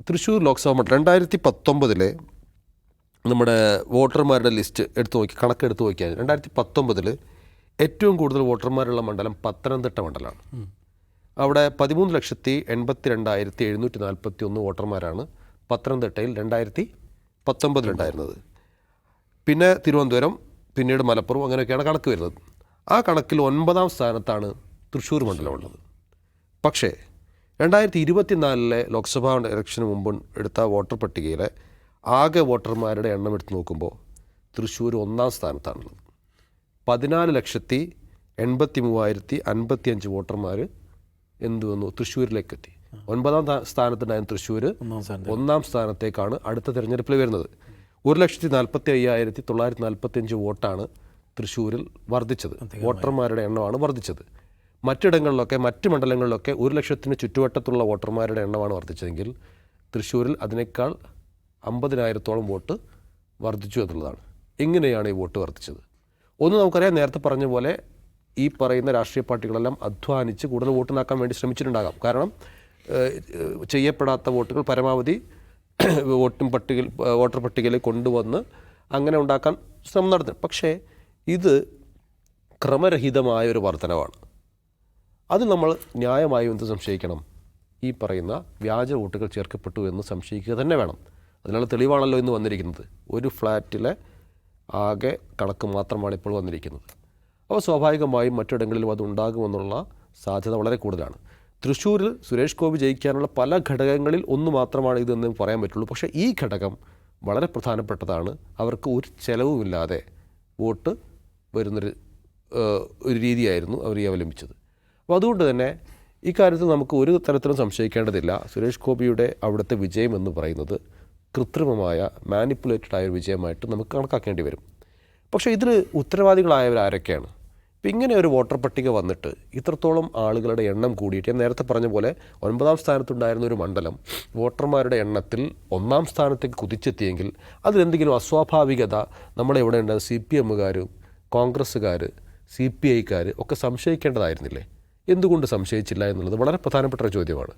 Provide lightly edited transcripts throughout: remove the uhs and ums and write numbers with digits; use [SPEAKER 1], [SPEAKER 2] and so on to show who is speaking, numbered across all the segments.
[SPEAKER 1] തൃശ്ശൂർ ലോക്സഭാ മണ്ഡലം 2019 നമ്മുടെ വോട്ടർമാരുടെ ലിസ്റ്റ് കണക്കെടുത്ത് നോക്കിയാൽ 2019 ഏറ്റവും കൂടുതൽ വോട്ടർമാരുള്ള മണ്ഡലം പത്തനംതിട്ട മണ്ഡലമാണ്. അവിടെ 13,82,741 വോട്ടർമാരാണ് പത്തനംതിട്ടയിൽ 2019 ഉണ്ടായിരുന്നത്. പിന്നെ തിരുവനന്തപുരം, പിന്നീട് മലപ്പുറം, അങ്ങനെയൊക്കെയാണ് കണക്ക് വരുന്നത്. ആ കണക്കിൽ 9ാം സ്ഥാനത്താണ് തൃശ്ശൂർ മണ്ഡലമുള്ളത്. പക്ഷേ 2024 ലോക്സഭാ ഇലക്ഷന് മുമ്പ് എടുത്ത വോട്ടർ പട്ടികയിലെ ആകെ വോട്ടർമാരുടെ എണ്ണം എടുത്ത് നോക്കുമ്പോൾ തൃശ്ശൂർ 1ാം സ്ഥാനത്താണുള്ളത്. 14,83,055 വോട്ടർമാർ വന്നു തൃശ്ശൂരിലേക്ക് എത്തി. 9ാം സ്ഥാനത്തുണ്ടായിരുന്ന തൃശ്ശൂർ 1ാം സ്ഥാനത്തേക്കാണ് അടുത്ത തിരഞ്ഞെടുപ്പിൽ വരുന്നത്. 1,45,945 വോട്ടാണ് തൃശ്ശൂരിൽ വർദ്ധിച്ചത്. വോട്ടർമാരുടെ എണ്ണമാണ് വർദ്ധിച്ചത്. മറ്റിടങ്ങളിലൊക്കെ, മറ്റ് മണ്ഡലങ്ങളിലൊക്കെ 1,00,000 ചുറ്റുവട്ടത്തുള്ള വോട്ടർമാരുടെ എണ്ണമാണ് വർദ്ധിച്ചതെങ്കിൽ തൃശ്ശൂരിൽ അതിനേക്കാൾ 50,000-ഓളം വോട്ട് വർദ്ധിച്ചു എന്നുള്ളതാണ്. എങ്ങനെയാണ് ഈ വോട്ട് വർദ്ധിച്ചത്? ഒന്ന് നമുക്കറിയാം, നേരത്തെ പറഞ്ഞ പോലെ ഈ പറയുന്ന രാഷ്ട്രീയ പാർട്ടികളെല്ലാം അധ്വാനിച്ച് കൂടുതൽ വോട്ടിനാക്കാൻ വേണ്ടി ശ്രമിച്ചിട്ടുണ്ടാകാം. കാരണം ചെയ്യപ്പെടാത്ത വോട്ടുകൾ പരമാവധി വോട്ടർ പട്ടികയിൽ കൊണ്ടുവന്ന് അങ്ങനെ ഉണ്ടാക്കാൻ ശ്രമം നടത്തി. പക്ഷേ ഇത് ക്രമരഹിതമായ ഒരു വർധനവാണ്. അത് നമ്മൾ ന്യായമായും എന്ത് സംശയിക്കണം? ഈ പറയുന്ന വ്യാജ വോട്ടുകൾ ചേർക്കപ്പെട്ടു എന്ന് സംശയിക്കുക തന്നെ വേണം. അതിനുള്ള തെളിവാണല്ലോ ഇന്ന് വന്നിരിക്കുന്നത്. ഒരു ഫ്ലാറ്റിലെ ആകെ കണക്ക് മാത്രമാണ് ഇപ്പോൾ വന്നിരിക്കുന്നത്. അപ്പോൾ സ്വാഭാവികമായും മറ്റിടങ്ങളിലും അത് ഉണ്ടാകുമെന്നുള്ള സാധ്യത വളരെ കൂടുതലാണ്. തൃശ്ശൂരിൽ സുരേഷ് ഗോപി ജയിക്കാനുള്ള പല ഘടകങ്ങളിൽ ഒന്ന് മാത്രമാണ് ഇതെന്ന് പറയാൻ പറ്റുള്ളൂ. പക്ഷേ ഈ ഘടകം വളരെ പ്രധാനപ്പെട്ടതാണ്. അവർക്ക് ഒരു ചെലവുമില്ലാതെ വോട്ട് വരുന്നൊരു രീതിയായിരുന്നു അവർ ഈ അവലംബിച്ചത്. അപ്പോൾ അതുകൊണ്ട് തന്നെ ഇക്കാര്യത്തിൽ നമുക്ക് ഒരു തരത്തിലും സംശയിക്കേണ്ടതില്ല. സുരേഷ് ഗോപിയുടെ അവിടുത്തെ വിജയം എന്ന് പറയുന്നത് കൃത്രിമമായ, മാനിപ്പുലേറ്റഡ് ആയ ഒരു വിജയമായിട്ട് നമുക്ക് കണക്കാക്കേണ്ടി വരും. പക്ഷേ ഇതിൽ ഉത്തരവാദികളായവർ ആരൊക്കെയാണ്? ഇപ്പം ഇങ്ങനെ ഒരു വോട്ടർ പട്ടിക വന്നിട്ട് ഇത്രത്തോളം ആളുകളുടെ എണ്ണം കൂടിയിട്ട്, ഞാൻ നേരത്തെ പറഞ്ഞ പോലെ 9ാം സ്ഥാനത്തുണ്ടായിരുന്ന ഒരു മണ്ഡലം വോട്ടർമാരുടെ എണ്ണത്തിൽ 1ാം സ്ഥാനത്തേക്ക് കുതിച്ചെത്തിയെങ്കിൽ അതിലെന്തെങ്കിലും അസ്വാഭാവികത നമ്മുടെ ഇവിടെ ഉണ്ട്. CPM-കാർ, കോൺഗ്രസ്സുകാർ, CPI-ക്കാർ ഒക്കെ സംശയിക്കേണ്ടതായിരുന്നില്ലേ? എന്തുകൊണ്ട് സംശയിച്ചില്ല എന്നുള്ളത് വളരെ പ്രധാനപ്പെട്ട ഒരു ചോദ്യമാണ്.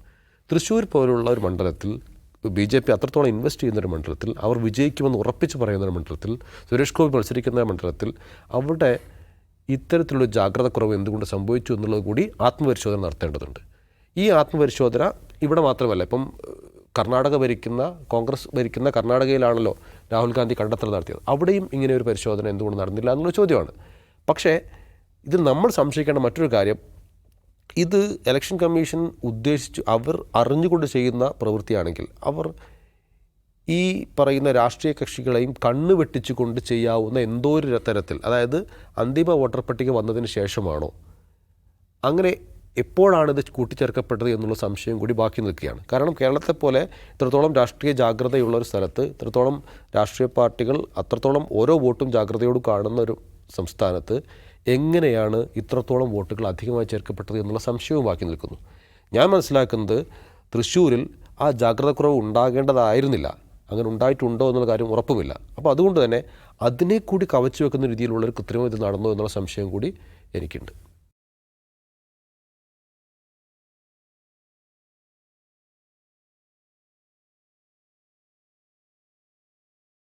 [SPEAKER 1] തൃശ്ശൂർ പോലുള്ള ഒരു മണ്ഡലത്തിൽ BJP അത്രത്തോളം ഇൻവെസ്റ്റ് ചെയ്യുന്നൊരു മണ്ഡലത്തിൽ, അവർ വിജയിക്കുമെന്ന് ഉറപ്പിച്ച് പറയുന്നൊരു മണ്ഡലത്തിൽ, സുരേഷ് ഗോപി മത്സരിക്കുന്ന മണ്ഡലത്തിൽ അവിടെ ഇത്തരത്തിലുള്ള ജാഗ്രതക്കുറവ് എന്തുകൊണ്ട് സംഭവിച്ചു എന്നുള്ളത് കൂടി ആത്മപരിശോധന നടത്തേണ്ടതുണ്ട്. ഈ ആത്മപരിശോധന ഇവിടെ മാത്രമല്ല, ഇപ്പം കോൺഗ്രസ് ഭരിക്കുന്ന കർണാടകയിലാണല്ലോ രാഹുൽ ഗാന്ധി കണ്ടെത്തൽ നടത്തിയത്. അവിടെയും ഇങ്ങനെ ഒരു പരിശോധന എന്തുകൊണ്ട് നടന്നില്ല എന്നുള്ള ചോദ്യമാണ്. പക്ഷേ ഇതിൽ നമ്മൾ സംശയിക്കേണ്ട മറ്റൊരു കാര്യം, ഇത് ഇലക്ഷൻ കമ്മീഷൻ അവർ അറിഞ്ഞുകൊണ്ട് ചെയ്യുന്ന പ്രവൃത്തിയാണെങ്കിൽ അവർ ഈ പറയുന്ന രാഷ്ട്രീയ കക്ഷികളെയും കണ്ണ് വെട്ടിച്ചുകൊണ്ട് ചെയ്യാവുന്ന എന്തോ ഒരു തരത്തിൽ, അതായത് അന്തിമ വോട്ടർ പട്ടിക വന്നതിന് ശേഷമാണോ, അങ്ങനെ എപ്പോഴാണിത് കൂട്ടിച്ചേർക്കപ്പെട്ടത് എന്നുള്ള സംശയം കൂടി ബാക്കി നിൽക്കുകയാണ്. കാരണം കേരളത്തെ പോലെ ഇത്രത്തോളം രാഷ്ട്രീയ ജാഗ്രതയുള്ള ഒരു സ്ഥലത്ത്, ഇത്രത്തോളം രാഷ്ട്രീയ പാർട്ടികൾ അത്രത്തോളം ഓരോ വോട്ടും ജാഗ്രതയോട് കാണുന്ന ഒരു സംസ്ഥാനത്ത് എങ്ങനെയാണ് ഇത്രത്തോളം വോട്ടുകൾ അധികമായി ചേർക്കപ്പെട്ടത് എന്നുള്ള സംശയവും ബാക്കി നിൽക്കുന്നു. ഞാൻ മനസ്സിലാക്കുന്നത് തൃശ്ശൂരിൽ ആ ജാഗ്രതക്കുറവ് ഉണ്ടാകേണ്ടതായിരുന്നില്ല. അങ്ങനെ ഉണ്ടായിട്ടുണ്ടോ എന്നുള്ള കാര്യം ഉറപ്പുമില്ല. അപ്പോൾ അതുകൊണ്ട് തന്നെ അതിനെ കൂടി കവച്ചു വെക്കുന്ന രീതിയിലുള്ളൊരു കൃത്രിമം ഇത് നടന്നോ എന്നുള്ള സംശയം കൂടി എനിക്കുണ്ട്.